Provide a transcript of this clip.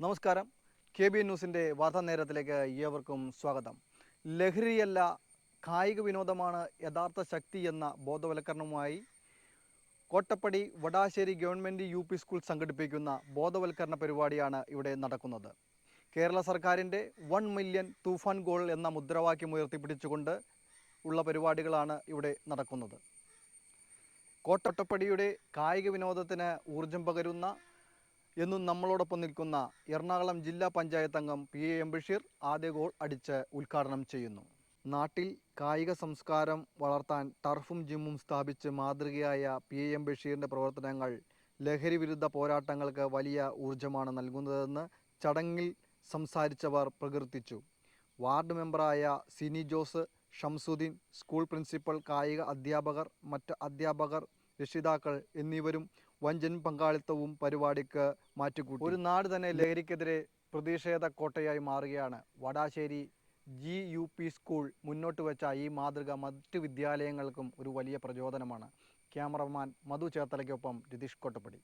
നമസ്കാരം. KBN ന്യൂസിൻ്റെ വാർത്താ നേരത്തിലേക്ക് ഏവർക്കും സ്വാഗതം. ലഹരിയല്ല കായിക വിനോദമാണ് യഥാർത്ഥ ശക്തി എന്ന ബോധവൽക്കരണവുമായി കോട്ടപ്പടി വടാശ്ശേരി ഗവൺമെൻറ് UP സ്കൂൾ സംഘടിപ്പിക്കുന്ന ബോധവൽക്കരണ പരിപാടിയാണ് ഇവിടെ നടക്കുന്നത്. കേരള സർക്കാരിൻ്റെ 1 മില്യൺ തൂഫാൻ ഗോൾ എന്ന മുദ്രാവാക്യം ഉയർത്തിപ്പിടിച്ചുകൊണ്ട് ഉള്ള പരിപാടികളാണ് ഇവിടെ നടക്കുന്നത്. കോട്ടപ്പടിയുടെ കായിക വിനോദത്തിന് ഊർജം പകരുന്ന എന്നും നമ്മളോടൊപ്പം നിൽക്കുന്ന എറണാകുളം ജില്ലാ പഞ്ചായത്ത് അംഗം PAM ബഷീർ ആദ്യ ഗോൾ അടിച്ച് ഉദ്ഘാടനം ചെയ്യുന്നു. നാട്ടിൽ കായിക സംസ്കാരം വളർത്താൻ ടർഫും ജിമ്മും സ്ഥാപിച്ച് മാതൃകയായ PAM ബഷീറിൻ്റെ പ്രവർത്തനങ്ങൾ ലഹരി വിരുദ്ധ പോരാട്ടങ്ങൾക്ക് വലിയ ഊർജമാണ് നൽകുന്നതെന്ന് ചടങ്ങിൽ സംസാരിച്ചവർ പ്രകീർത്തിച്ചു. വാർഡ് മെമ്പറായ സിനി ജോസ്, ഷംസുദ്ദീൻ, സ്കൂൾ പ്രിൻസിപ്പൽ, കായിക അധ്യാപകർ, മറ്റ് അധ്യാപകർ, രക്ഷിതാക്കൾ എന്നിവരും വൻ പങ്കാളിത്തവും പരിപാടിക്ക് മാറ്റുകൂട്ടി. ഒരു നാട് തന്നെ ലഹരിക്കെതിരെ പ്രതിഷേധ കോട്ടയായി മാറുകയാണ്. വടാശ്ശേരി GUP സ്കൂൾ മുന്നോട്ട് വെച്ച ഈ മാതൃക മറ്റ് വിദ്യാലയങ്ങൾക്കും ഒരു വലിയ പ്രചോദനമാണ്. ക്യാമറമാൻ മധു ചേർത്തലയ്ക്കൊപ്പം രതീഷ് കോട്ടപ്പടി.